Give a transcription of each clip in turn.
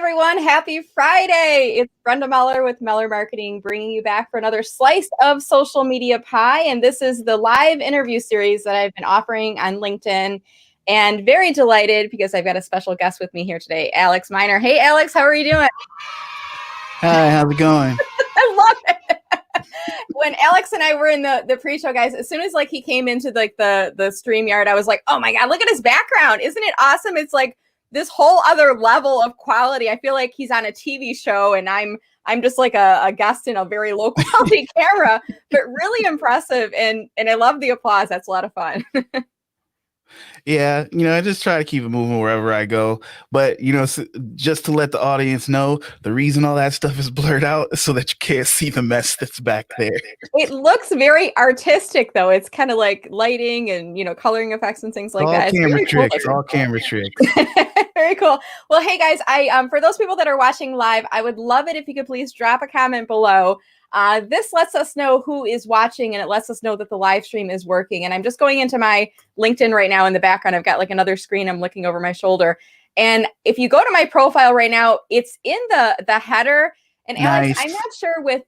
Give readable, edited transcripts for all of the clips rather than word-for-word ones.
everyone. Happy Friday. It's Brenda Meller with Meller Marketing bringing you back for another slice of social media pie. And this is the live interview series that I've been offering on LinkedIn. And very delighted because I've got a special guest with me here today, Alex Miner. Hey, Alex, how are you doing? Hi, how's it going? I love it. When Alex and I were in the pre-show, guys, as soon as he came into the Streamyard, I was like, oh my God, look at his background. Isn't it awesome? It's like this whole other level of quality. I feel like he's on a TV show and I'm just like a guest in a very low quality camera, but really impressive. And I love the applause. That's a lot of fun. Yeah, I just try to keep it moving wherever I go. But, just to let the audience know, the reason all that stuff is blurred out is so that you can't see the mess that's back there. It looks very artistic, though. It's kind of like lighting and, coloring effects and things like all that. Camera tricks, all camera tricks. Very cool. Well, hey, guys, for those people that are watching live, I would love it if you could please drop a comment below. This lets us know who is watching, and it lets us know that the live stream is working. And I'm just going into my LinkedIn right now in the background. I've got like another screen. I'm looking over my shoulder. And if you go to my profile right now, it's in the header. And Alex, nice. I'm not sure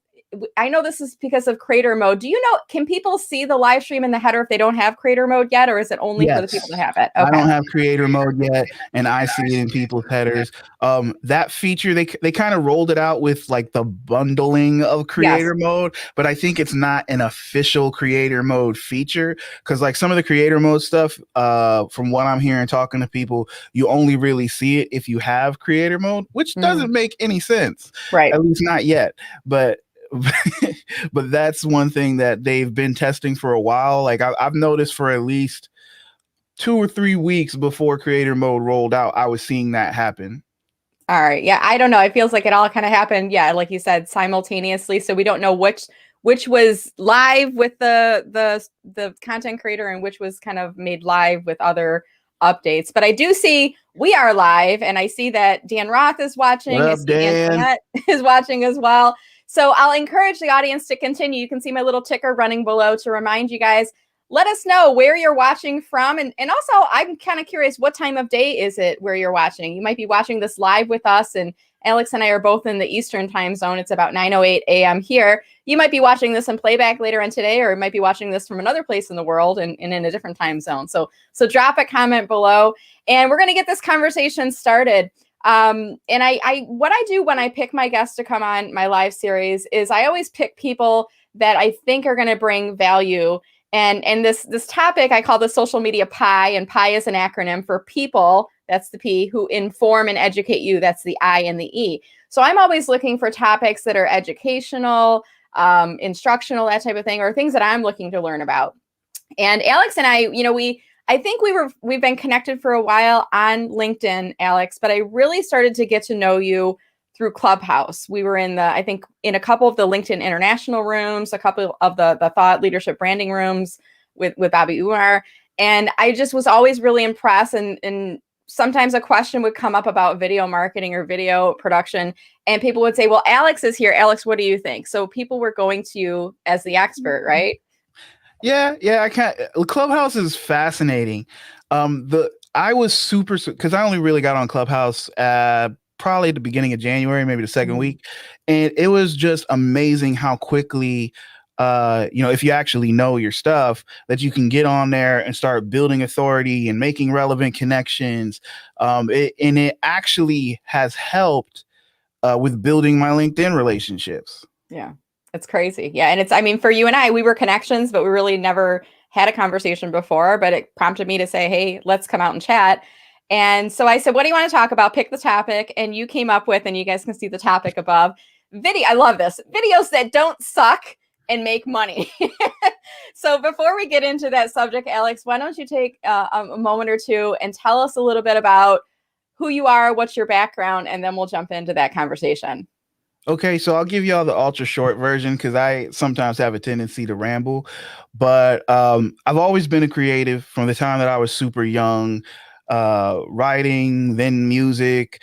I know this is because of creator mode. Do you know, can people see the live stream in the header if they don't have creator mode yet, or is it only for the people that have it? Okay. I don't have creator mode yet, and I see it in people's headers. That feature, they kind of rolled it out with like the bundling of creator mode, but I think it's not an official creator mode feature because like some of the creator mode stuff, from what I'm hearing talking to people, you only really see it if you have creator mode, which doesn't make any sense. Right. At least not yet. But that's one thing that they've been testing for a while. Like I've noticed for at least 2 or 3 weeks before creator mode rolled out, I was seeing that happen. All right. Yeah. I don't know. It feels like it all kind of happened. Yeah. Like you said, simultaneously. So we don't know which was live with the content creator and which was kind of made live with other updates. But I do see we are live, and I see that Dan Roth is watching. What up, Dan? Is watching as well. So I'll encourage the audience to continue. You can see my little ticker running below to remind you guys. Let us know where you're watching from. And also, I'm kind of curious, what time of day is it where you're watching? You might be watching this live with us, and Alex and I are both in the Eastern time zone. It's about 9:08 a.m. here. You might be watching this in playback later on today, or you might be watching this from another place in the world and in a different time zone. So drop a comment below, and we're going to get this conversation started. And what I do when I pick my guests to come on my live series is I always pick people that I think are going to bring value. And this topic I call the social media pie, and pie is an acronym for people, that's the P, who inform and educate you, that's the I and the E. So I'm always looking for topics that are educational, instructional, that type of thing, or things that I'm looking to learn about. And Alex and I, I think we've been connected for a while on LinkedIn, Alex, but I really started to get to know you through Clubhouse. We were in a couple of the LinkedIn International rooms, a couple of the thought leadership branding rooms with Bobby Umar. And I just was always really impressed. And sometimes a question would come up about video marketing or video production, and people would say, well, Alex is here. Alex, what do you think? So people were going to you as the expert, right? Yeah, I can't. Clubhouse is fascinating. I was super, because I only really got on Clubhouse probably at the beginning of January, maybe the second week, and it was just amazing how quickly, if you actually know your stuff, that you can get on there and start building authority and making relevant connections. It actually has helped with building my LinkedIn relationships. Yeah. It's crazy. Yeah. And for you and I, we were connections, but we really never had a conversation before, but it prompted me to say, hey, let's come out and chat. And so I said, what do you want to talk about? Pick the topic. And you came up with, and you guys can see the topic above, video. I love this. Videos that don't suck and make money. So before we get into that subject, Alex, why don't you take a moment or two and tell us a little bit about who you are, what's your background, and then we'll jump into that conversation. Okay, so I'll give y'all the ultra short version because I sometimes have a tendency to ramble, but I've always been a creative from the time that I was super young. Writing, then music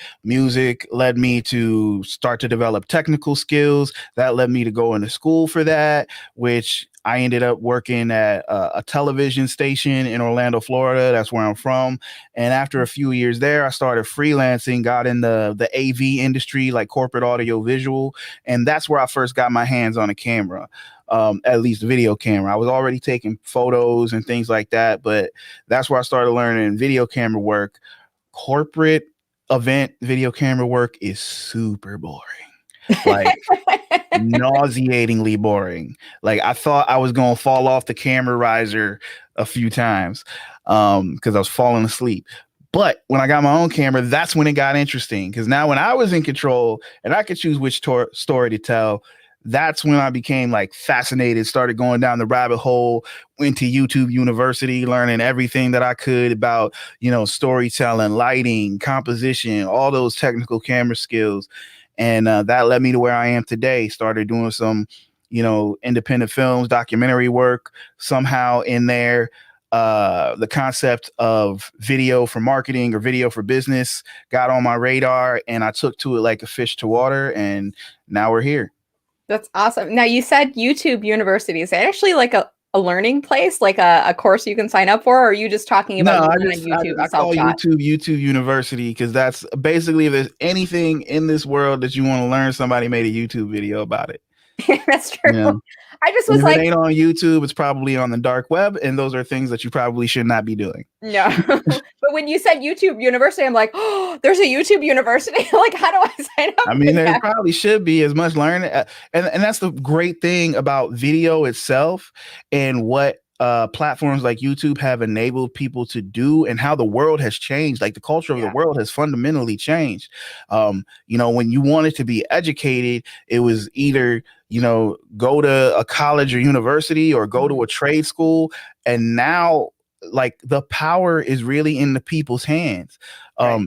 led me to start to develop technical skills. That led me to go into school for that, which I ended up working at a television station in Orlando, Florida. That's where I'm from. And after a few years there, I started freelancing, got in the AV industry, like corporate audio visual. And that's where I first got my hands on a camera, at least video camera. I was already taking photos and things like that, but that's where I started learning video camera work. Corporate event video camera work is super boring. Like, nauseatingly boring. Like, I thought I was going to fall off the camera riser a few times because I was falling asleep. But when I got my own camera, that's when it got interesting, because now when I was in control and I could choose which story to tell, that's when I became like fascinated, started going down the rabbit hole, went to YouTube University, learning everything that I could about, storytelling, lighting, composition, all those technical camera skills. And that led me to where I am today. Started doing some, independent films, documentary work. Somehow in there, the concept of video for marketing or video for business got on my radar, and I took to it like a fish to water. And now we're here. That's awesome. Now, you said YouTube University. Is that actually like a learning place, like a course you can sign up for, or are you just talking about YouTube? I call YouTube University because that's basically, if there's anything in this world that you want to learn, somebody made a YouTube video about it. That's true. I just was like, if it ain't on YouTube, it's probably on the dark web, and those are things that you probably should not be doing. No. But when you said YouTube University, I'm like, oh, there's a YouTube University. Like, how do I sign up? I mean, there probably should be as much learning. And that's the great thing about video itself, and what platforms like YouTube have enabled people to do, and how the world has changed. Like, the culture of the world has fundamentally changed. When you wanted to be educated, it was either, go to a college or university or go to a trade school. And now, like, the power is really in the people's hands.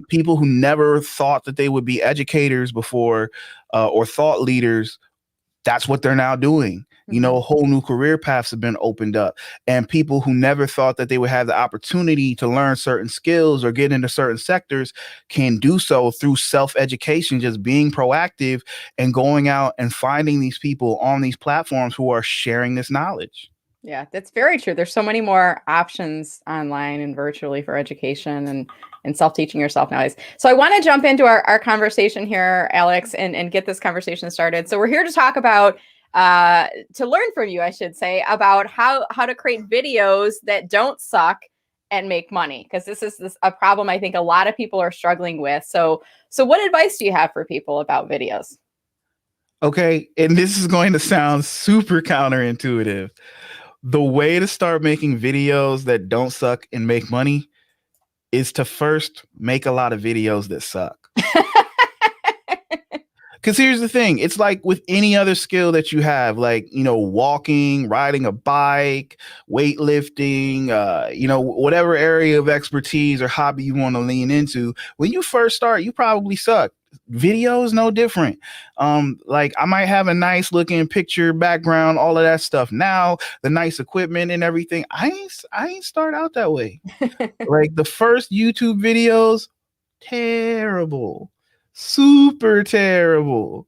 People who never thought that they would be educators before, or thought leaders, that's what they're now doing. Whole new career paths have been opened up, and people who never thought that they would have the opportunity to learn certain skills or get into certain sectors can do so through self-education, just being proactive and going out and finding these people on these platforms who are sharing this knowledge. Yeah, that's very true. There's so many more options online and virtually for education and self-teaching yourself nowadays. So I want to jump into our conversation here, Alex, and get this conversation started. So we're here to talk about, to learn from you, I should say, about how to create videos that don't suck and make money, because this is a problem I think a lot of people are struggling with. So what advice do you have for people about videos? Okay, and this is going to sound super counterintuitive. The way to start making videos that don't suck and make money is to first make a lot of videos that suck. Because here's the thing. It's like with any other skill that you have, like, walking, riding a bike, weightlifting, whatever area of expertise or hobby you want to lean into. When you first start, you probably suck. Video is no different. Like, I might have a nice looking picture background, all of that stuff. Now, the nice equipment and everything, I ain't start out that way. Like, the first YouTube videos, terrible. Super terrible.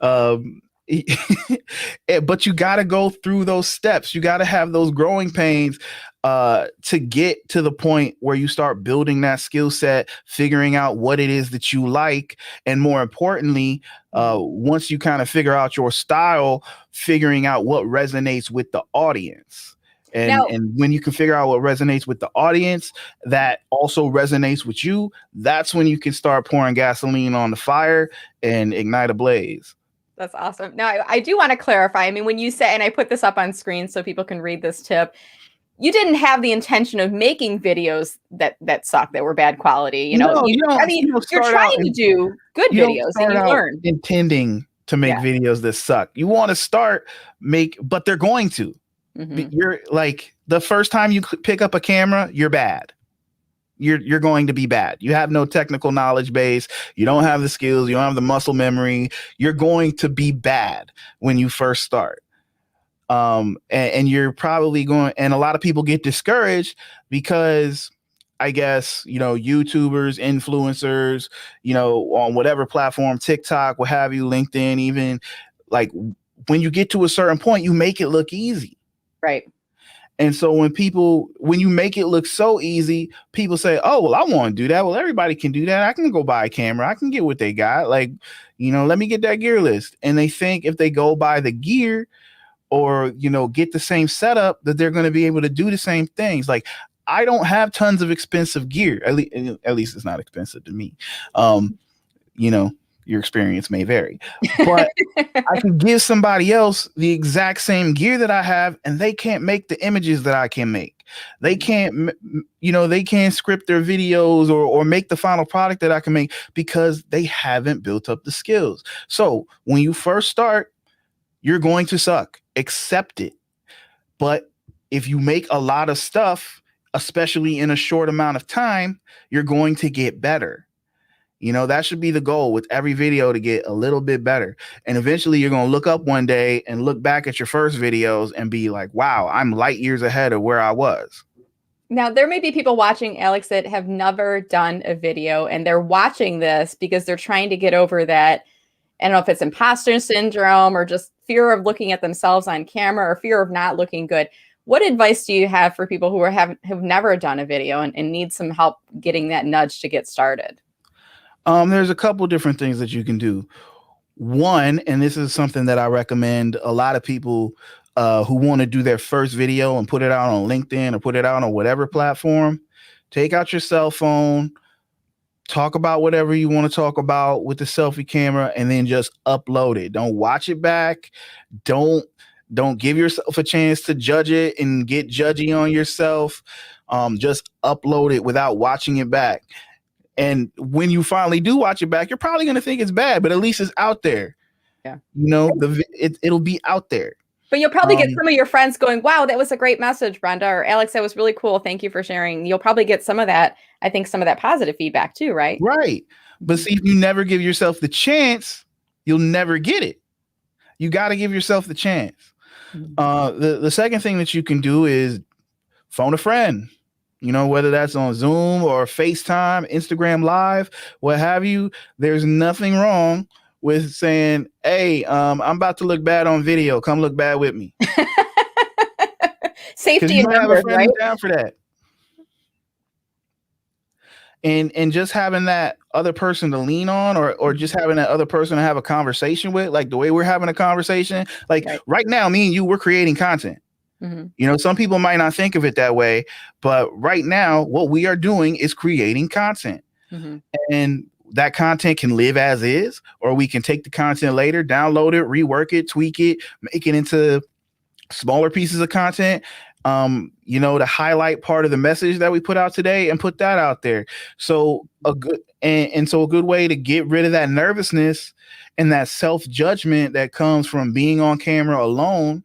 But you got to go through those steps. You got to have those growing pains to get to the point where you start building that skill set, figuring out what it is that you like, and more importantly, once you kind of figure out your style, figuring out what resonates with the audience. And when you can figure out what resonates with the audience, that also resonates with you, that's when you can start pouring gasoline on the fire and ignite a blaze. That's awesome. Now, I do want to clarify. I mean, when you say, and I put this up on screen so people can read this tip, you didn't have the intention of making videos that suck, that were bad quality. You're trying to do good videos and you learn. Intending to make videos that suck. You want to start but they're going to. Mm-hmm. You're like, the first time you pick up a camera, you're bad. You're going to be bad. You have no technical knowledge base. You don't have the skills. You don't have the muscle memory. You're going to be bad when you first start. And you're probably going, and a lot of people get discouraged because, I guess, YouTubers, influencers, on whatever platform, TikTok, what have you, LinkedIn, even, like, when you get to a certain point, you make it look easy. Right. And so when you make it look so easy, people say, oh, well, I want to do that. Well, everybody can do that. I can go buy a camera. I can get what they got. Like, let me get that gear list. And they think if they go buy the gear or, get the same setup, that they're going to be able to do the same things. Like, I don't have tons of expensive gear. At least it's not expensive to me. Your experience may vary, but I can give somebody else the exact same gear that I have, and they can't make the images that I can make. They can't, they can't script their videos or make the final product that I can make because they haven't built up the skills. So when you first start, you're going to suck. Accept it. But if you make a lot of stuff, especially in a short amount of time, you're going to get better. That should be the goal with every video, to get a little bit better. And eventually you're going to look up one day and look back at your first videos and be like, wow, I'm light years ahead of where I was. Now, there may be people watching, Alex, that have never done a video, and they're watching this because they're trying to get over that. I don't know if it's imposter syndrome or just fear of looking at themselves on camera or fear of not looking good. What advice do you have for people who have never done a video and need some help getting that nudge to get started? There's a couple different things that you can do. One, and this is something that I recommend a lot of people who want to do their first video and put it out on LinkedIn or put it out on whatever platform. Take out your cell phone, talk about whatever you want to talk about with the selfie camera, and then just upload it. Don't watch it back. Don't give yourself a chance to judge it and get judgy on yourself. Just upload it without watching it back. And when you finally do watch it back, you're probably going to think it's bad, but at least it's out there. Yeah. It'll be out there. But you'll probably get some of your friends going, wow, that was a great message, Brenda, or Alex, that was really cool. Thank you for sharing. You'll probably get some of that positive feedback too, right? Right. But see, if you never give yourself the chance, you'll never get it. You got to give yourself the chance. Mm-hmm. The second thing that you can do is phone a friend. Whether that's on Zoom or FaceTime, Instagram Live, what have you, there's nothing wrong with saying, hey, I'm about to look bad on video. Come look bad with me. Safety in numbers, right? Down for that. And just having that other person to lean on or just having that other person to have a conversation with, like the way we're having a conversation, like right now, me and you, we're creating content. Mm-hmm. Some people might not think of it that way, but right now what we are doing is creating content. Mm-hmm. And that content can live as is, or we can take the content later, download it, rework it, tweak it, make it into smaller pieces of content, to highlight part of the message that we put out today and put that out there. So a good way to get rid of that nervousness and that self-judgment that comes from being on camera alone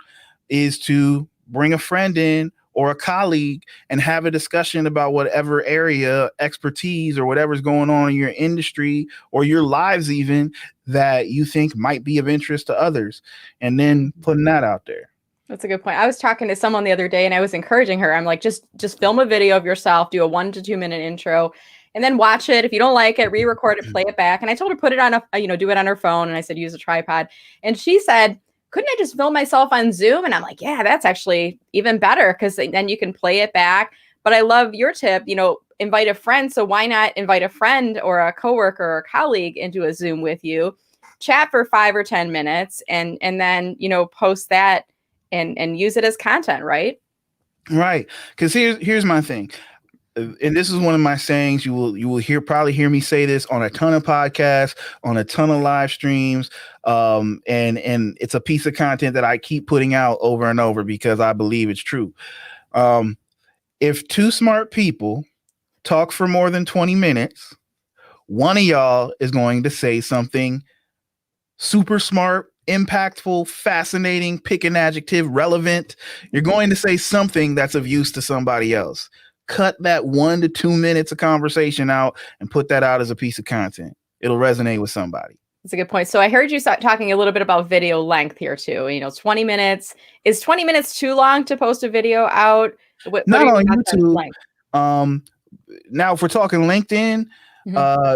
is to bring a friend in or a colleague and have a discussion about whatever area, expertise, or whatever's going on in your industry or your lives even that you think might be of interest to others, and then putting that out there. That's a good point. I was talking to someone the other day and I was encouraging her. I'm like, just film a video of yourself, do a 1 to 2 minute intro, and then watch it. If you don't like it, re-record it, play it back. And I told her, put it on do it on her phone. And I said, use a tripod. And she said, couldn't I just film myself on Zoom? And I'm like, yeah, that's actually even better because then you can play it back. But I love your tip, invite a friend. So why not invite a friend or a coworker or a colleague into a Zoom with you, chat for 5 or 10 minutes, and then, post that and use it as content, right? Right. Because here's my thing. And this is one of my sayings. You will probably hear me say this on a ton of podcasts, on a ton of live streams. And it's a piece of content that I keep putting out over and over because I believe it's true. If two smart people talk for more than 20 minutes, one of y'all is going to say something super smart, impactful, fascinating, pick an adjective, relevant. You're going to say something that's of use to somebody else. Cut that 1 to 2 minutes of conversation out and put that out as a piece of content. It'll resonate with somebody. That's a good point. So I heard you start talking a little bit about video length here too. 20 minutes. Is 20 minutes too long to post a video out? Not on YouTube. Now, if we're talking LinkedIn,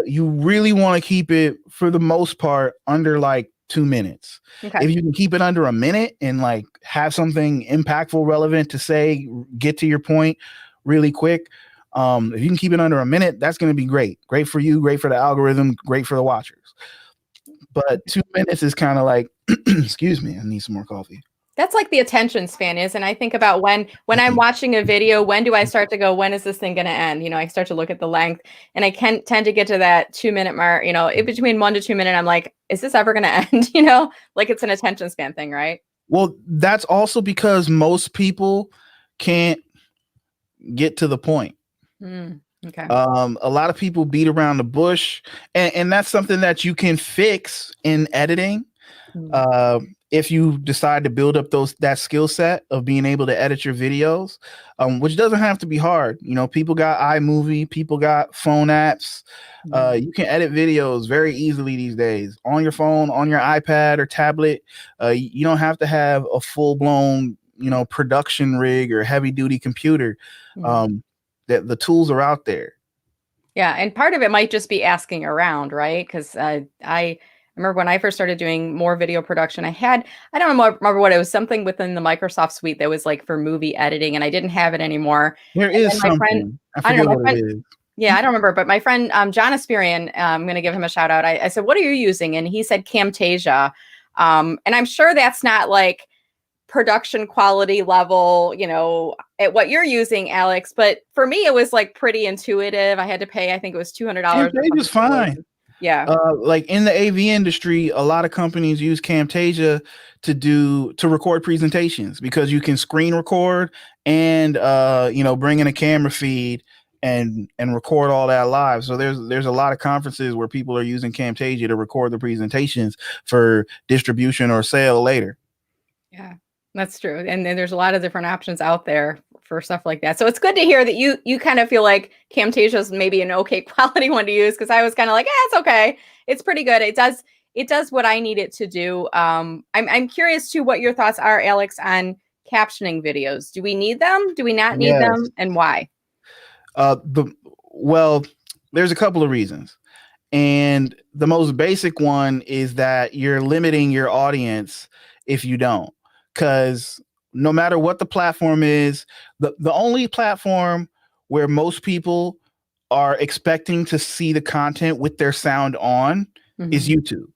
you really want to keep it, for the most part, under like 2 minutes. Okay. If you can keep it under a minute and like have something impactful, relevant to say, get to your point really quick. If you can keep it under a minute, that's going to be great. Great for you, great for the algorithm, great for the watchers. But 2 minutes is kind of like, excuse me, I need some more coffee. That's like the attention span is. And I think about when I'm watching a video, when do I start to go, when is this thing going to end? You know, I start to look at the length, and I can tend to get to that 2 minute mark, you know, in between 1 to 2 minutes. I'm like, is this ever going to end? You know, like it's an attention span thing, right? Well, that's also because most people can't get to the point. Okay. A lot of people beat around the bush, and that's something that you can fix in editing. If you decide to build up that skill set of being able to edit your videos, which doesn't have to be hard. You know, people got iMovie, people got phone apps. You can edit videos very easily these days on your phone, on your iPad or tablet. You don't have to have a full-blown, you know, production rig or heavy-duty computer. The tools are out there. Yeah, and part of it might just be asking around, right? Because I remember when I first started doing more video production, I don't remember what it was, something within the Microsoft suite that was like for movie editing, and I didn't have it anymore. There is something. Friend, I forget what it is. Yeah, I don't remember, but my friend John Asperian, I'm going to give him a shout out. I said, "What are you using?" And he said Camtasia, and I'm sure that's not like production quality level, you know, at what you're using, Alex. But for me, it was like pretty intuitive. I had to pay, I think it was $200. Camtasia is fine. Yeah. Like in the AV industry, a lot of companies use Camtasia to record presentations because you can screen record and you know, bring in a camera feed and record all that live. So there's a lot of conferences where people are using Camtasia to record the presentations for distribution or sale later. Yeah, that's true. And then there's a lot of different options out there for stuff like that. So it's good to hear that you kind of feel like Camtasia is maybe an okay quality one to use, because I was kind of like, it's okay. It's pretty good. It does what I need it to do. I'm curious to what your thoughts are, Alex, on captioning videos. Do we need them? Do we not need them? And why? Well, there's a couple of reasons. And the most basic one is that you're limiting your audience if you don't, because no matter what the platform is, the only platform where most people are expecting to see the content with their sound on is YouTube.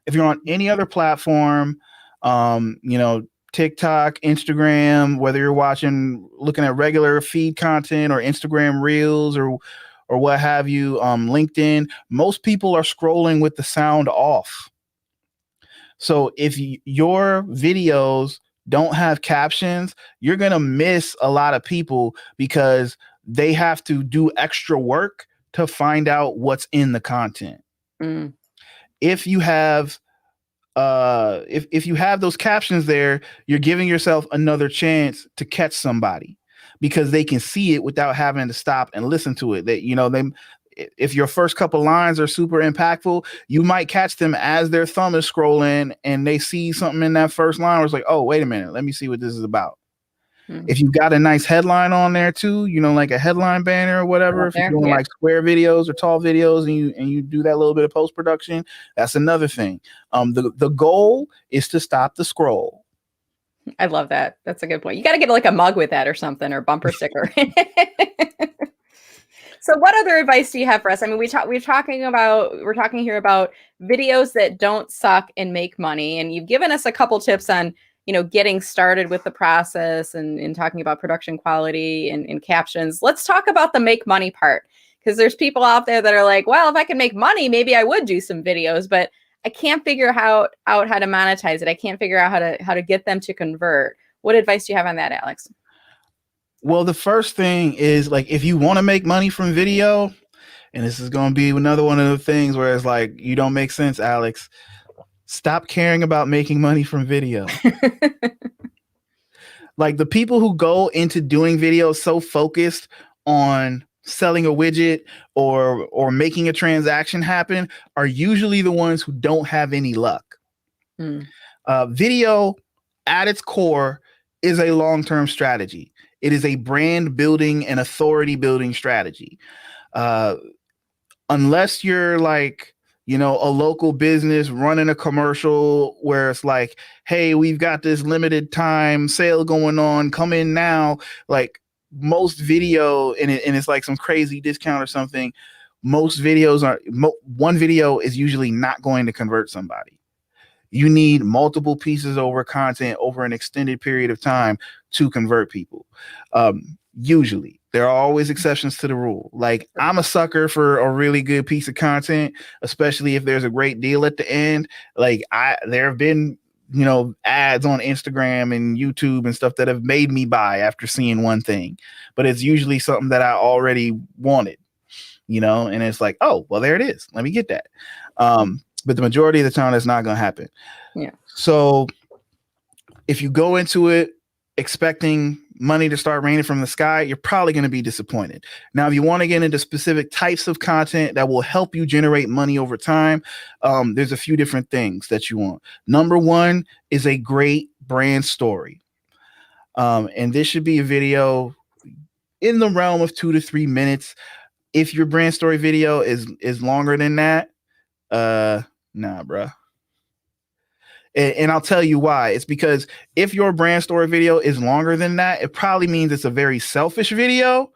If you're on any other platform, you know, TikTok, Instagram, whether you're looking at regular feed content or Instagram Reels or what have you, LinkedIn, most people are scrolling with the sound off. So if your videos don't have captions, you're going to miss a lot of people because they have to do extra work to find out what's in the content. If you have if you have those captions there, you're giving yourself another chance to catch somebody because they can see it without having to stop and listen to it. That, you know, if your first couple lines are super impactful, you might catch them as their thumb is scrolling and they see something in that first line where it's like, oh, wait a minute, let me see what this is about. If you've got a nice headline on there too, you know, like a headline banner or whatever, if you're doing like square videos or tall videos and you do that little bit of post-production, that's another thing. The goal is to stop the scroll. I love that. That's a good point. You got to get like a mug with that or something, or bumper sticker. So what other advice do you have for us? I mean, we're talking here about videos that don't suck and make money. And you've given us a couple tips on, you know, getting started with the process and talking about production quality and captions. Let's talk about the make money part, because there's people out there that are like, well, if I can make money, maybe I would do some videos, but I can't figure out how to monetize it. I can't figure out how to get them to convert. What advice do you have on that, Alex? Well, the first thing is, like, if you want to make money from video, and this is going to be another one of the things where it's like, you don't make sense, Alex, stop caring about making money from video. Like, the people who go into doing videos so focused on selling a widget or making a transaction happen are usually the ones who don't have any luck. Video at its core is a long-term strategy. It is a brand building and authority building strategy. Unless you're like You know, a local business running a commercial where it's like, hey, we've got this limited time sale going on, come in now. Like most video, and it's like some crazy discount or something. Most videos are one video is usually not going to convert somebody. You need multiple pieces over content over an extended period of time to convert people. Usually, there are always exceptions to the rule. Like I'm a sucker for a really good piece of content, especially if there's a great deal at the end. Like there have been, you know, ads on Instagram and YouTube and stuff that have made me buy after seeing one thing, but it's usually something that I already wanted, you know, and it's like, oh, well, there it is. Let me get that. But the majority of the time, that's not going to happen. Yeah. So if you go into it expecting money to start raining from the sky, you're probably going to be disappointed. Now, if you want to get into specific types of content that will help you generate money over time, there's a few different things that you want. Number one is a great brand story. And this should be a video in the realm of 2 to 3 minutes. If your brand story video is longer than that, nah, bro. And I'll tell you why. It's because if your brand story video is longer than that, it probably means it's a very selfish video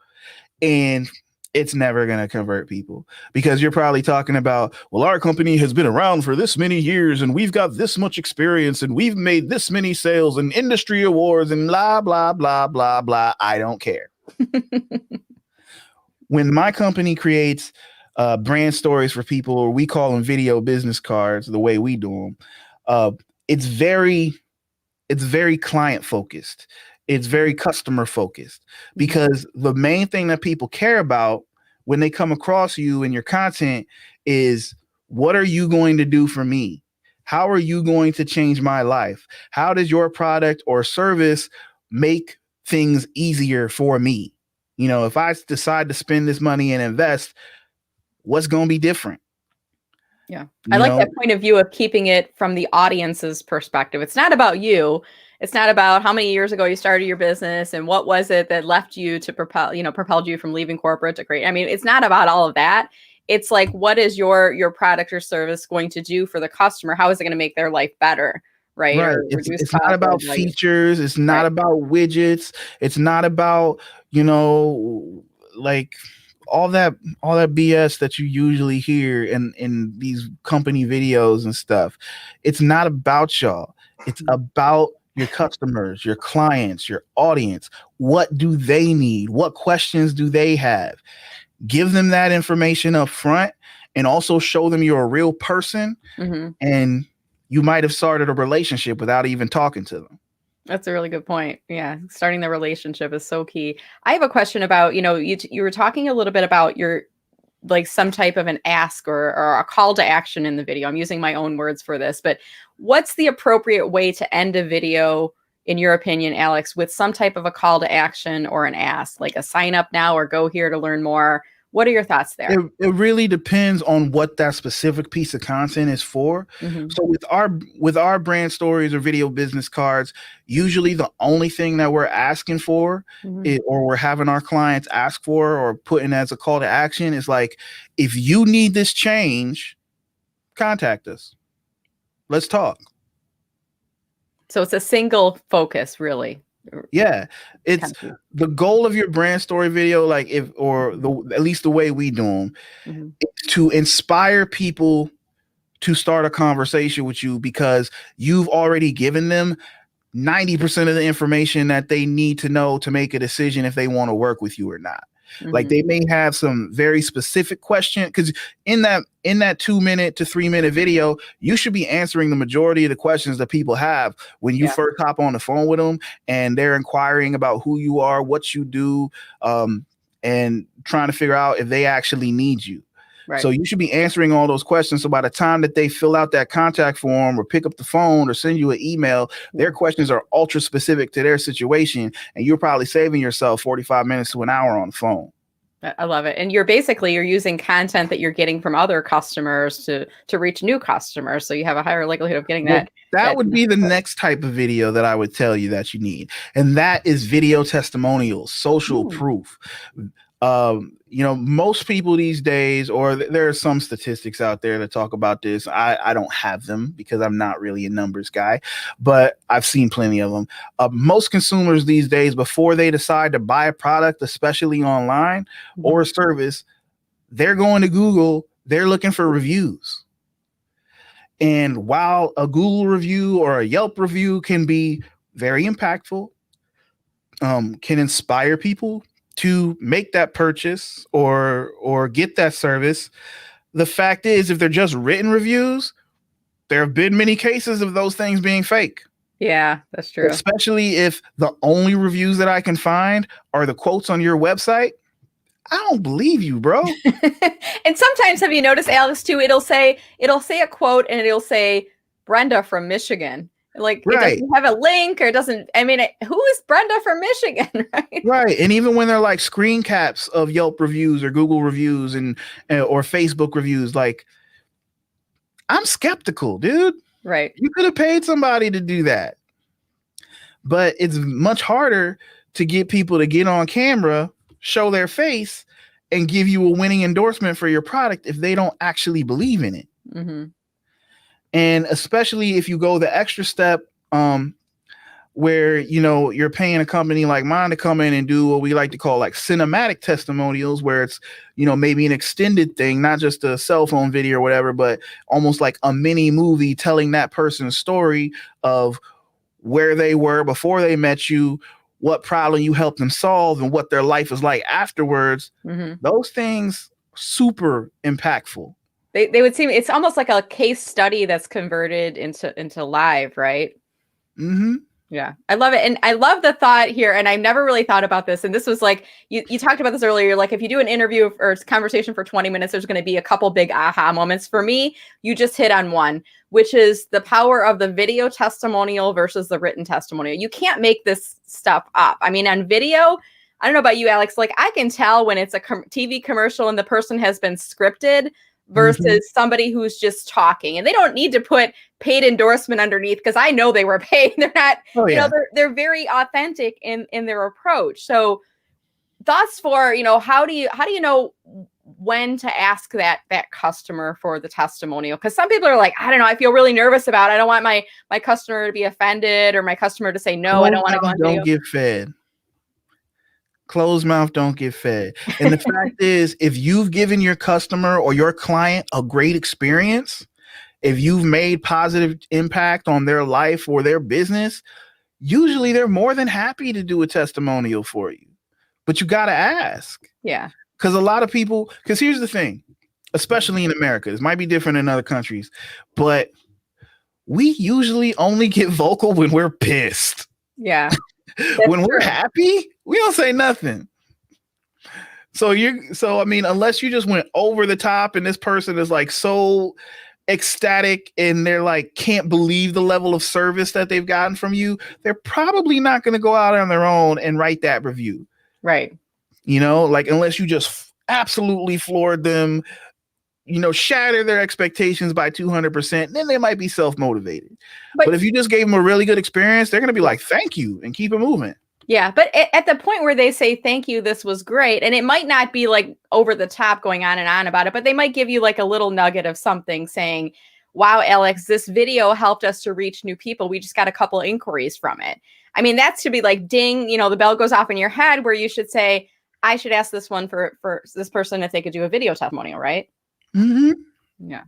and it's never going to convert people, because you're probably talking about, well, our company has been around for this many years and we've got this much experience and we've made this many sales and industry awards and blah, blah, blah, blah, blah. I don't care. When my company creates brand stories for people, or we call them video business cards, the way we do them, it's very client focused. It's very customer focused, because the main thing that people care about when they come across you and your content is, what are you going to do for me? How are you going to change my life? How does your product or service make things easier for me? You know, if I decide to spend this money and invest, what's going to be different? Yeah. I like that point of view of keeping it from the audience's perspective. It's not about you. It's not about how many years ago you started your business and what was it that left you to propelled you from leaving corporate to create. I mean, it's not about all of that. It's like, what is your product or service going to do for the customer? How is it going to make their life better? Right. It's not about features. It's not about widgets. It's not about, you know, like all that BS that you usually hear in these company videos and stuff. It's not about y'all. It's about your customers, your clients, your audience. What do they need? What questions do they have? Give them that information up front, and also show them you're a real person. And you might have started a relationship without even talking to them. That's a really good point. Yeah. Starting the relationship is so key. I have a question about, you were talking a little bit about your, like, some type of an ask or a call to action in the video. I'm using my own words for this, but what's the appropriate way to end a video, in your opinion, Alex, with some type of a call to action or an ask, like a sign up now or go here to learn more? What are your thoughts there? It really depends on what that specific piece of content is for. So with our brand stories or video business cards, usually the only thing that we're asking for or we're having our clients ask for or put in as a call to action is like, if you need this change, contact us. Let's talk. So it's a single focus, really. Yeah, it's the goal of your brand story video, like at least the way we do them, is to inspire people to start a conversation with you, because you've already given them 90% of the information that they need to know to make a decision if they want to work with you or not. Like they may have some very specific question, because in that 2 minute to 3 minute video, you should be answering the majority of the questions that people have when you first hop on the phone with them and they're inquiring about who you are, what you do, and trying to figure out if they actually need you. So you should be answering all those questions. So by the time that they fill out that contact form or pick up the phone or send you an email, their questions are ultra specific to their situation. And you're probably saving yourself 45 minutes to an hour on the phone. I love it. And you're using content that you're getting from other customers to reach new customers. So you have a higher likelihood of getting that. That would be the next type of video that I would tell you that you need. And that is video testimonials, social proof. Most people these days, or there are some statistics out there that talk about this. I don't have them because I'm not really a numbers guy, but I've seen plenty of them. Most consumers these days, before they decide to buy a product, especially online or a service, they're going to Google, they're looking for reviews. And while a Google review or a Yelp review can be very impactful, can inspire people to make that purchase or get that service, the fact is, if they're just written reviews, there have been many cases of those things being fake. Yeah, that's true. Especially if the only reviews that I can find are the quotes on your website. I don't believe you, bro. And sometimes, have you noticed, Alex, too, it'll say a quote and it'll say Brenda from Michigan. Like, right. It doesn't have a link, or it doesn't. I mean, who is Brenda from Michigan, right? Right. And even when they're like screen caps of Yelp reviews or Google reviews and or Facebook reviews, like, I'm skeptical, dude. Right. You could have paid somebody to do that. But it's much harder to get people to get on camera, show their face, and give you a winning endorsement for your product if they don't actually believe in it. Mm-hmm. And especially if you go the extra step, where, you're paying a company like mine to come in and do what we like to call like cinematic testimonials, where it's, maybe an extended thing, not just a cell phone video or whatever, but almost like a mini movie telling that person's story of where they were before they met you, what problem you helped them solve, and what their life is like afterwards. Mm-hmm. Those things super impactful. They would seem, it's almost like a case study that's converted into live, right? Mm-hmm. Yeah, I love it. And I love the thought here. And I've never really thought about this. And this was like, you talked about this earlier. Like, if you do an interview or conversation for 20 minutes, there's going to be a couple big aha moments. For me, you just hit on one, which is the power of the video testimonial versus the written testimonial. You can't make this stuff up. I mean, on video, I don't know about you, Alex, like, I can tell when it's a TV commercial and the person has been scripted versus somebody who's just talking, and they don't need to put paid endorsement underneath, because I know they were paid. They're not, they're very authentic in their approach. So thoughts for, how do you know when to ask that customer for the testimonial? Because some people are like, I don't know, I feel really nervous about it. I don't want my customer to be offended, or my customer to say, no, I don't want to go on video. Don't get fed. Closed mouth don't get fed. And the fact is, if you've given your customer or your client a great experience, if you've made positive impact on their life or their business, usually they're more than happy to do a testimonial for you. But you got to ask. Yeah. Because a lot of people, because here's the thing, especially in America, this might be different in other countries, but we usually only get vocal when we're pissed. Yeah. When we're happy, we don't say nothing. So I mean, unless you just went over the top and this person is like so ecstatic and they're like, can't believe the level of service that they've gotten from you, they're probably not going to go out on their own and write that review. Right. Like, unless you just absolutely floored them, shatter their expectations by 200%, then they might be self-motivated. But if you just gave them a really good experience, they're going to be like, thank you, and keep it moving. Yeah. But at the point where they say, thank you, this was great. And it might not be like over the top going on and on about it, but they might give you like a little nugget of something saying, wow, Alex, this video helped us to reach new people. We just got a couple inquiries from it. I mean, that's to be like, ding, the bell goes off in your head, where you should say, I should ask this one for this person if they could do a video testimonial, right? Mm-hmm. Yeah.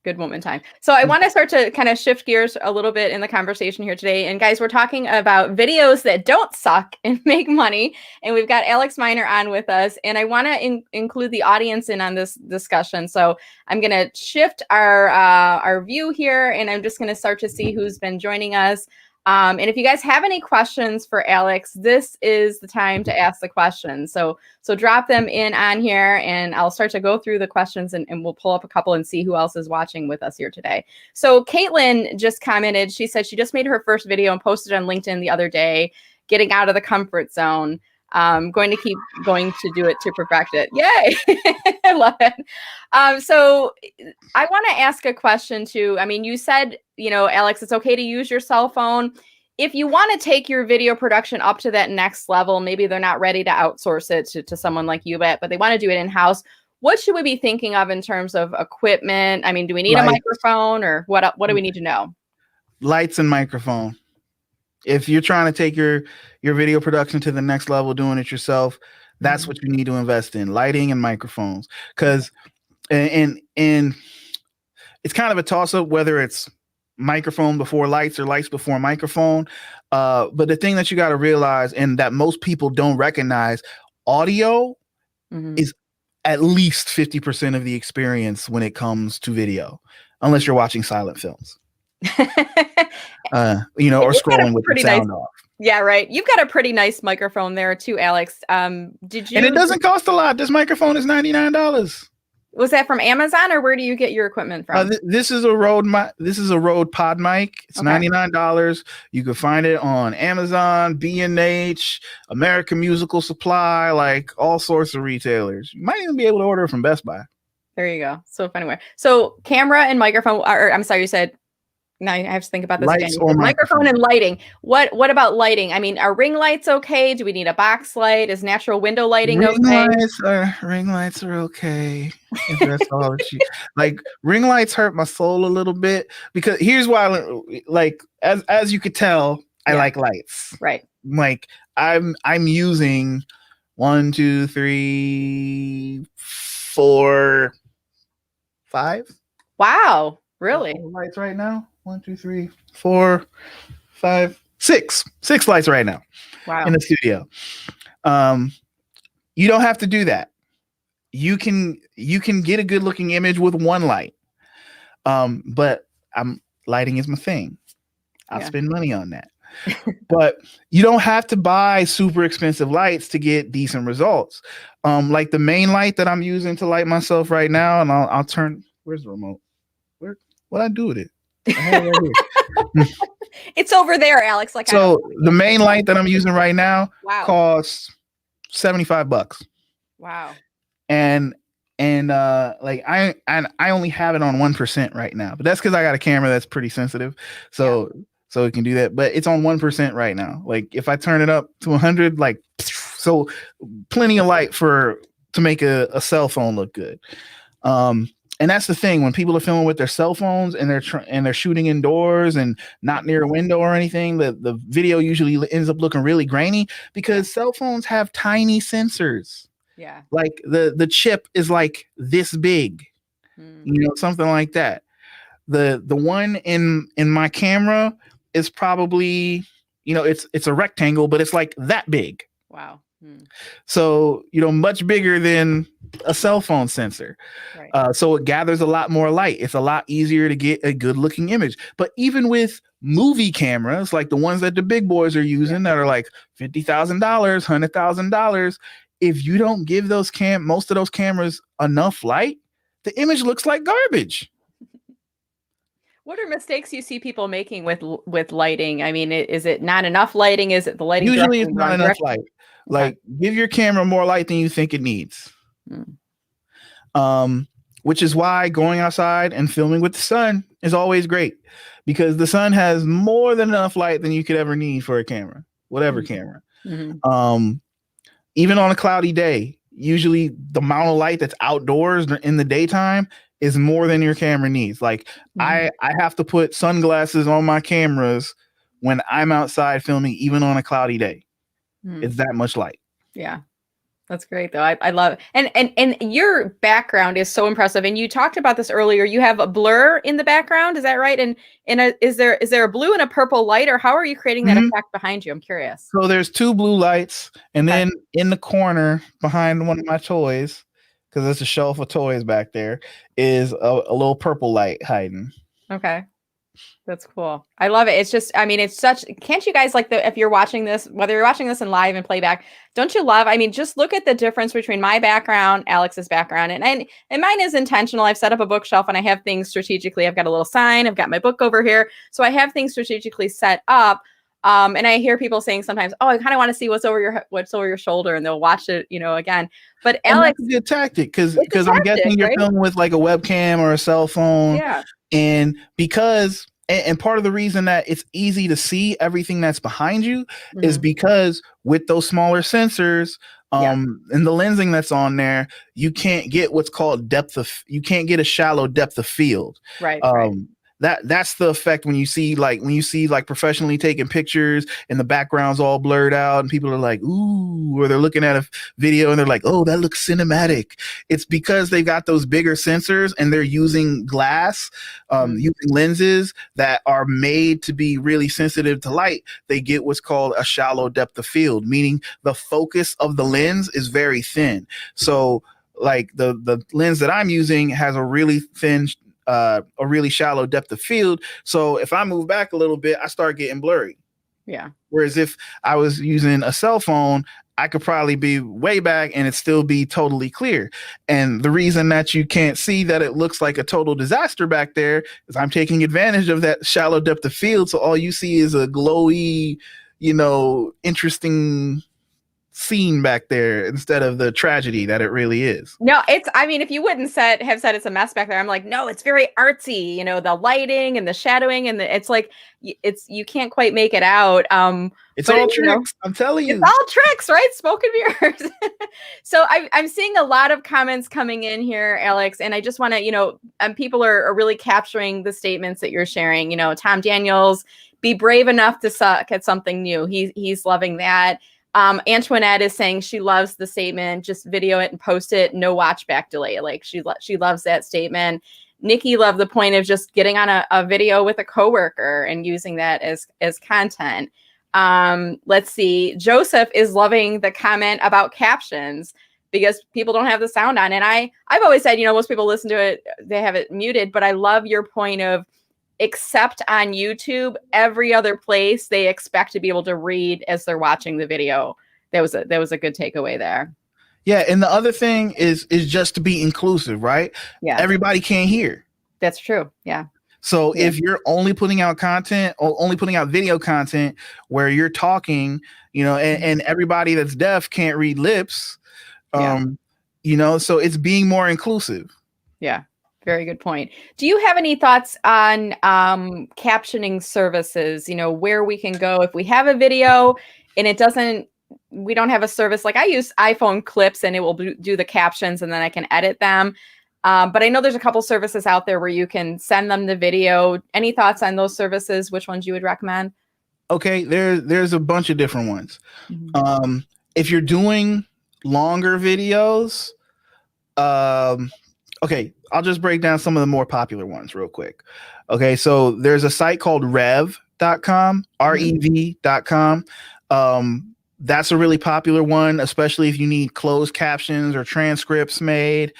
Good moment in time. So I want to start to kind of shift gears a little bit in the conversation here today. And guys, we're talking about videos that don't suck and make money. And we've got Alex Miner on with us. And I want to include the audience in on this discussion. So I'm going to shift our view here, and I'm just going to start to see who's been joining us. And if you guys have any questions for Alex, this is the time to ask the questions. So drop them in on here, and I'll start to go through the questions, and we'll pull up a couple and see who else is watching with us here today. So Caitlin just commented. She said she just made her first video and posted on LinkedIn the other day, getting out of the comfort zone. Going to keep going to do it to perfect it. Yay. I love it. So I want to ask a question too. I mean, you said, Alex, it's okay to use your cell phone. if you want to take your video production up to that next level, maybe they're not ready to outsource it to someone like you, but they want to do it in-house. What should we be thinking of in terms of equipment? I mean, do we need a microphone, or what do we need to know? Lights and microphone. If you're trying to take your video production to the next level, doing it yourself, that's what you need to invest in: lighting and microphones. Because and it's kind of a toss-up whether it's microphone before lights or lights before microphone. But the thing that you got to realize, and that most people don't recognize, audio is at least 50% of the experience when it comes to video, unless you're watching silent films. Or scrolling with the sound off. Yeah, right. You've got a pretty nice microphone there too, Alex. Did you? And it doesn't cost a lot. This microphone is $99. Was that from Amazon, or where do you get your equipment from? This is a Rode Pod mic. It's $99. You can find it on Amazon, B&H, American Musical Supply, like all sorts of retailers. You might even be able to order it from Best Buy. There you go. So anyway, so camera and microphone. Or I'm sorry, you said. Now I have to think about this Lights again. Microphone and lighting. What about lighting? I mean, are ring lights okay? Do we need a box light? Is natural window lighting okay? Ring lights are okay. If that's all that you like. Ring lights hurt my soul a little bit, because here's why. Like as you could tell, I like lights. Right. Like I'm using 1, 2, 3, 4, 5. Wow. Really? Lights right now. 1, 2, 3, 4, 5, 6. 6 lights right now. Wow. In the studio. You don't have to do that. You can get a good looking image with one light. But lighting is my thing. I'll spend money on that. But you don't have to buy super expensive lights to get decent results. Like the main light that I'm using to light myself right now, and I'll turn. Where's the remote? What I do with it? It's over there, Alex. Like, so the main light that I'm using right now costs $75. Wow. And like I only have it on 1% right now, but that's because I got a camera that's pretty sensitive, so it can do that. But it's on 1% right now. Like if I turn it up to 100, like so, plenty of light to make a cell phone look good. And that's the thing, when people are filming with their cell phones and they're shooting indoors and not near a window or anything, the video usually ends up looking really grainy because cell phones have tiny sensors. Yeah. Like the chip is like this big, something like that. The one in my camera is probably, it's a rectangle, but it's like that big. Wow. So, much bigger than a cell phone sensor. Right. So it gathers a lot more light. It's a lot easier to get a good looking image. But even with movie cameras, like the ones that the big boys are using that are like $50,000, $100,000, if you don't give most of those cameras enough light, the image looks like garbage. What are mistakes you see people making with lighting? I mean, is it not enough lighting? Is it the lighting? Usually it's not enough light. Like, give your camera more light than you think it needs. Which is why going outside and filming with the sun is always great, because the sun has more than enough light than you could ever need for a camera, whatever camera. Even on a cloudy day, usually the amount of light that's outdoors in the daytime is more than your camera needs. Like I have to put sunglasses on my cameras when I'm outside filming, even on a cloudy day. It's that much light. Yeah. That's great though. I love it. And your background is so impressive. And you talked about this earlier. You have a blur in the background. Is that right? And is there a blue and a purple light, or how are you creating that effect behind you? I'm curious. So there's 2 blue lights, and then in the corner behind one of my toys, because there's a shelf of toys back there, is a little purple light hiding. Okay. That's cool. I love it. It's just, I mean, it's such, can't you guys, like, if you're watching this, whether you're watching this in live and playback, don't you love, I mean, just look at the difference between my background, Alex's background, and mine is intentional. I've set up a bookshelf and I have things strategically. I've got a little sign. I've got my book over here. So I have things strategically set up. And I hear people saying sometimes, oh, I kind of want to see what's over your shoulder, and they'll watch it, again. But Alex, it's a good tactic, because I'm guessing you're filming with like a webcam or a cell phone. Yeah. And because And part of the reason that it's easy to see everything that's behind you is Mhm. because with those smaller sensors, Yeah. and the lensing that's on there, you can't get what's called you can't get a shallow depth of field. Right. Right. Um, that's the effect when you see like professionally taking pictures and the background's all blurred out and people are like, ooh, or they're looking at a video and they're like, oh, that looks cinematic. It's because they've got those bigger sensors and they're using glass, using lenses that are made to be really sensitive to light. They get what's called a shallow depth of field, meaning the focus of the lens is very thin. So like the lens that I'm using has a really thin, a really shallow depth of field. So if I move back a little bit, I start getting blurry. Yeah. Whereas if I was using a cell phone, I could probably be way back and it still be totally clear. And the reason that you can't see that it looks like a total disaster back there is I'm taking advantage of that shallow depth of field. So all you see is a glowy, interesting scene back there instead of the tragedy that it really is. No, I mean, if you wouldn't have said it's a mess back there, I'm like, no, it's very artsy, the lighting and the shadowing and it's like, you can't quite make it out. It's all tricks. I'm telling you. It's all tricks, right? Smoke and mirrors. So I'm seeing a lot of comments coming in here, Alex, and I just want to, people are really capturing the statements that you're sharing. Tom Daniels, be brave enough to suck at something new. He's loving that. Antoinette is saying she loves the statement, just video it and post it, no watch back delay. Like she loves that statement. Nikki loved the point of just getting on a video with a coworker and using that as content. Let's see. Joseph is loving the comment about captions because people don't have the sound on. And I've always said, most people listen to it, they have it muted, but I love your point of, except on YouTube, every other place they expect to be able to read as they're watching the video. That was a good takeaway there. Yeah, and the other thing is just to be inclusive, right? Yeah, everybody can't hear. That's true. Yeah. So if you're only putting out content or only putting out video content where you're talking, and everybody that's deaf can't read lips, so it's being more inclusive. Yeah. Very good point. Do you have any thoughts on captioning services, where we can go if we have a video and we don't have a service? Like I use iPhone clips and it will do the captions and then I can edit them. But I know there's a couple services out there where you can send them the video. Any thoughts on those services? Which ones you would recommend? Okay, there's a bunch of different ones. Mm-hmm. If you're doing longer videos, okay, I'll just break down some of the more popular ones real quick. Okay, so there's a site called rev.com, rev.com. That's a really popular one, especially if you need closed captions or transcripts made.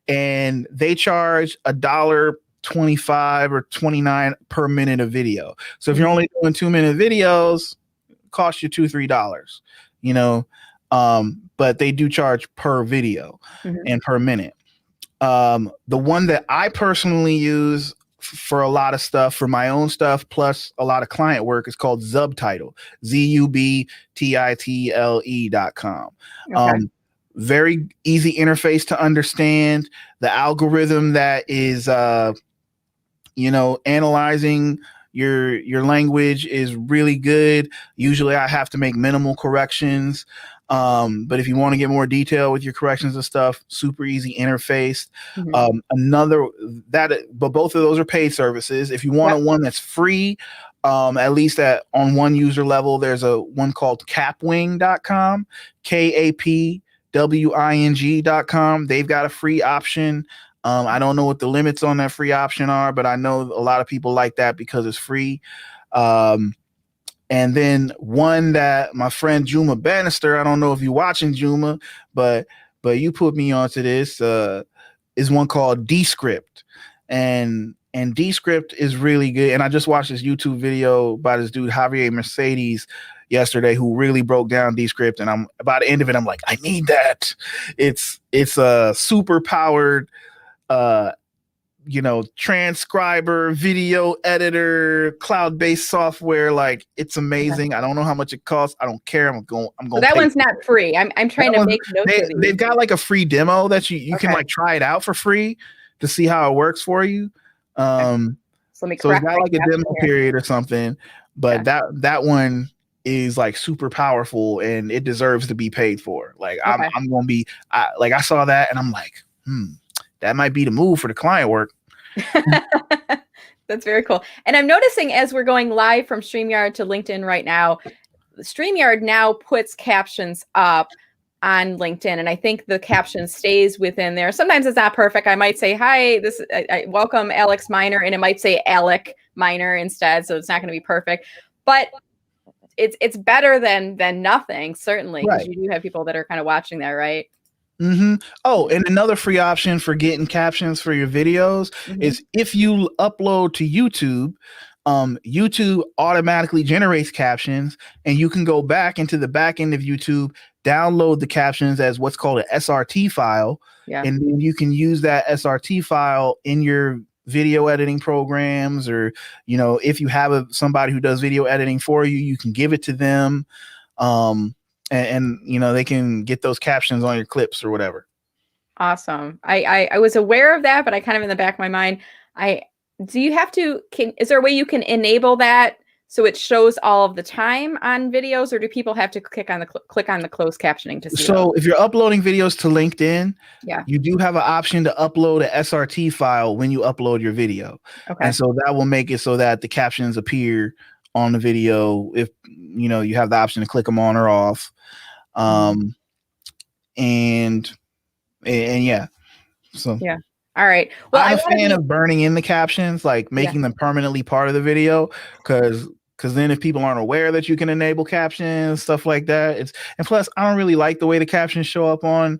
And they charge $1.25 or $29 per minute of video. So if you're only doing 2-minute videos, it costs you $2-3, but they do charge per video and per minute. The one that I personally use for a lot of stuff, for my own stuff, plus a lot of client work, is called Zubtitle, ZUBTITLE.com. Okay. Very easy interface to understand. The algorithm that is, analyzing your language is really good. Usually I have to make minimal corrections. But if you want to get more detail with your corrections and stuff, super easy interface. But both of those are paid services. If you want one that's free, at least on one user level, there's a one called capwing.com, KAPWING.com. They've got a free option. I don't know what the limits on that free option are, but I know a lot of people like that because it's free. And then one that my friend Juma Bannister, I don't know if you're watching Juma, but you put me onto this, is one called Descript. And Descript is really good. And I just watched this YouTube video by this dude, Javier Mercedes, yesterday, who really broke down Descript. And I'm by the end of it, I'm like, I need that. It's a super powered, transcriber, video editor, cloud-based software. Like, it's amazing. I don't know how much it costs. I don't care. I'm going. So that one's not free. I'm trying to make notes of these. They've got like a free demo that you can like try it out for free to see how it works for you. So let me So it's correct got my like a caption demo here. period or something, but that one is like super powerful and it deserves to be paid for. Like Okay. I'm gonna be I saw that and I'm like, that might be the move for the client work. That's very cool. And I'm noticing as we're going live from StreamYard to LinkedIn right now, StreamYard now puts captions up on LinkedIn, and I think the caption stays within there. Sometimes it's not perfect. I might say, "Hi, I welcome Alex Miner," and it might say Alec Miner instead, so it's not going to be perfect. But it's better than nothing, certainly, because Right. you do have people that are kind of watching that, right? Oh, and another free option for getting captions for your videos is if you upload to YouTube, YouTube automatically generates captions, and you can go back into the back end of YouTube, download the captions as what's called an SRT file, and then you can use that SRT file in your video editing programs, or if you have somebody who does video editing for you, you can give it to them. And they can get those captions on your clips or whatever. Awesome. I was aware of that, but I kind of in the back of my mind, is there a way you can enable that so it shows all of the time on videos, or do people have to click on the closed captioning to see So those? if you're uploading videos to LinkedIn, Yeah. you do have an option to upload a SRT file when you upload your video. Okay. And so that will make it so that the captions appear on the video if you have the option to click them on or off. And yeah. So yeah. All right. Well, I'm a fan of burning in the captions, like making them permanently part of the video, because then if people aren't aware that you can enable captions, stuff like that, and plus I don't really like the way the captions show up on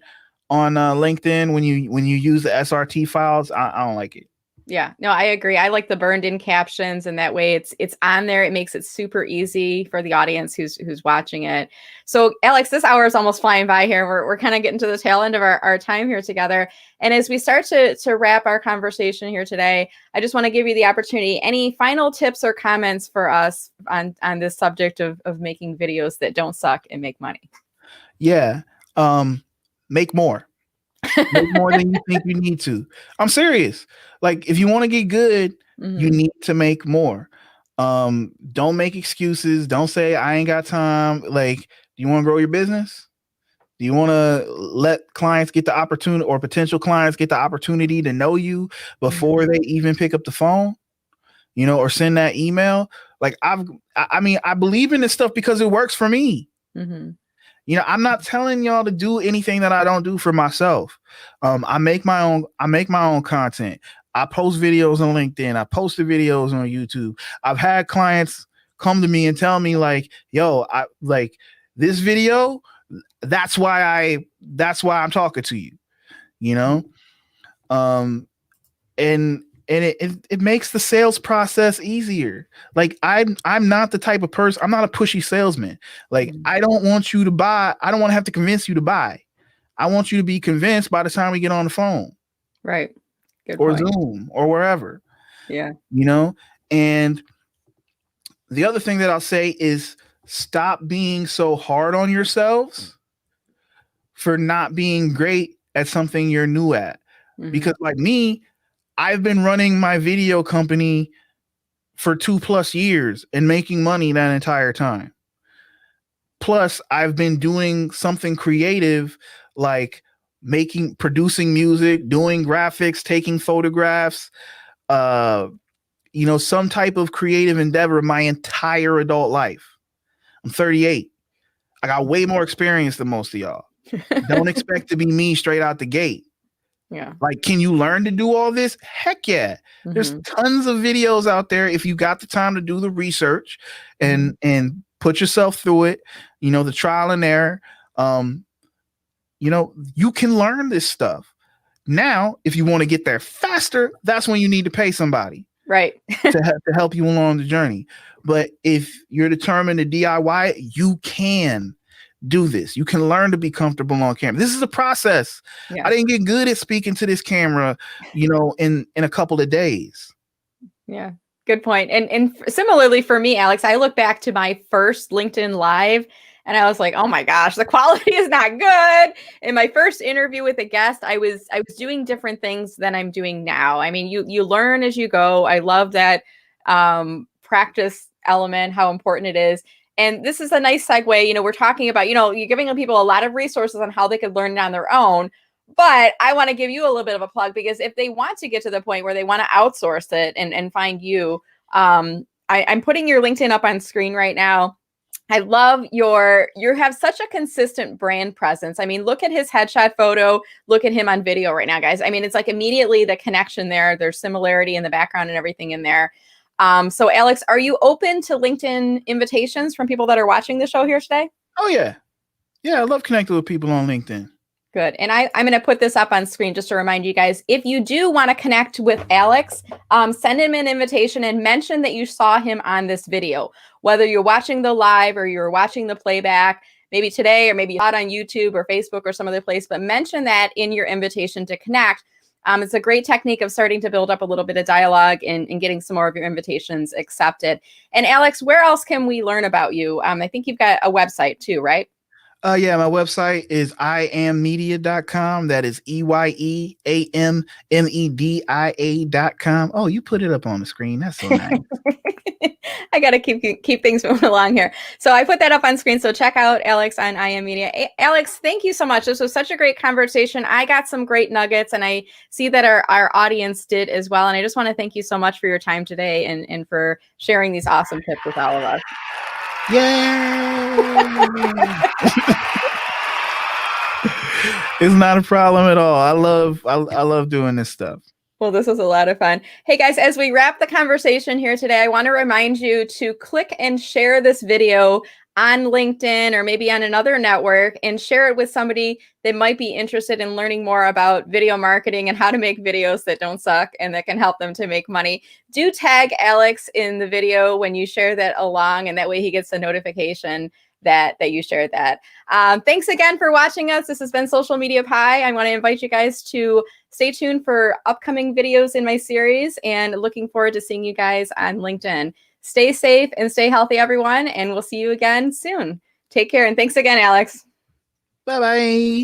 LinkedIn when you use the SRT files. I don't like it. Yeah, no, I agree. I like the burned in captions, and that way it's on there. It makes it super easy for the audience who's watching it. So Alex, this hour is almost flying by here. We're kind of getting to the tail end of our time here together. And as we start to wrap our conversation here today, I just want to give you the opportunity. Any final tips or comments for us on this subject of making videos that don't suck and make money? Yeah. Make more. Make more than you think you need to. I'm serious. Like, if you want to get good, you need to make more. Don't make excuses. Don't say I ain't got time. Like, do you want to grow your business? Do you want to let clients get the opportunity, or potential clients get the opportunity to know you before they even pick up the phone, or send that email? Like, I believe in this stuff because it works for me. I'm not telling y'all to do anything that I don't do for myself. I make my own content. I post videos on LinkedIn. I posted videos on YouTube. I've had clients come to me and tell me like, yo, I like this video. That's why I'm talking to you, and it makes the sales process easier. Like I'm not the type of person, I'm not a pushy salesman. Like I don't want you to buy. I don't want to have to convince you to buy. I want you to be convinced by the time we get on the phone. Right. Good or point. Zoom or wherever. Yeah. And the other thing that I'll say is stop being so hard on yourselves for not being great at something you're new at. Because like me, I've been running my video company for 2+ years and making money that entire time. Plus, I've been doing something creative, like producing music, doing graphics, taking photographs, some type of creative endeavor my entire adult life. I'm 38. I got way more experience than most of y'all. Don't expect to be me straight out the gate. Yeah. Like, can you learn to do all this? Heck yeah. There's tons of videos out there if you got the time to do the research and put yourself through it, the trial and error. You can learn this stuff. Now, if you want to get there faster, that's when you need to pay somebody. Right. to help you along the journey. But if you're determined to DIY it, you can do this. You can learn to be comfortable on camera. This is a process. Yeah. I didn't get good at speaking to this camera, in a couple of days. Yeah. Good point. And similarly for me, Alex, I look back to my first LinkedIn Live And I was like, oh my gosh, the quality is not good. In my first interview with a guest, I was doing different things than I'm doing now. I mean, you learn as you go. I love that practice element, how important it is. And this is a nice segue. You know, we're talking about, you know, you're giving people a lot of resources on how they could learn it on their own. But I want to give you a little bit of a plug, because if they want to get to the point where they want to outsource it and find you, I'm putting your LinkedIn up on screen right now. I love you have such a consistent brand presence. I mean, look at his headshot photo, look at him on video right now, guys. I mean, it's like immediately the connection there, there's similarity in the background and everything in there. So Alex, are you open to LinkedIn invitations from people that are watching the show here today? Oh yeah. Yeah, I love connecting with people on LinkedIn. Good. And I'm going to put this up on screen just to remind you guys, if you do want to connect with Alex, send him an invitation and mention that you saw him on this video, whether you're watching the live or you're watching the playback, maybe today, or maybe you saw it on YouTube or Facebook or some other place, but mention that in your invitation to connect. It's a great technique of starting to build up a little bit of dialogue and getting some more of your invitations accepted. And Alex, where else can we learn about you? I think you've got a website too, right? Yeah, my website is iammedia.com. That is EYEAMMEDIA.com. Oh, you put it up on the screen. That's so nice. I got to keep things moving along here. So I put that up on screen. So check out Alex on IM Media. Alex, thank you so much. This was such a great conversation. I got some great nuggets, and I see that our audience did as well. And I just want to thank you so much for your time today and for sharing these awesome tips with all of us. Yay! It's not a problem at all. I love doing this stuff. Well, this was a lot of fun. Hey guys, as we wrap the conversation here today, I want to remind you to click and share this video on LinkedIn or maybe on another network, and share it with somebody that might be interested in learning more about video marketing and how to make videos that don't suck and that can help them to make money. Do tag Alex in the video when you share that along, and that way he gets a notification that you shared that. Thanks again for watching us. This has been Social Media Pie. I want to invite you guys to stay tuned for upcoming videos in my series, and looking forward to seeing you guys on LinkedIn. Stay safe and stay healthy, everyone, and we'll see you again soon. Take care, and thanks again, Alex. Bye-bye.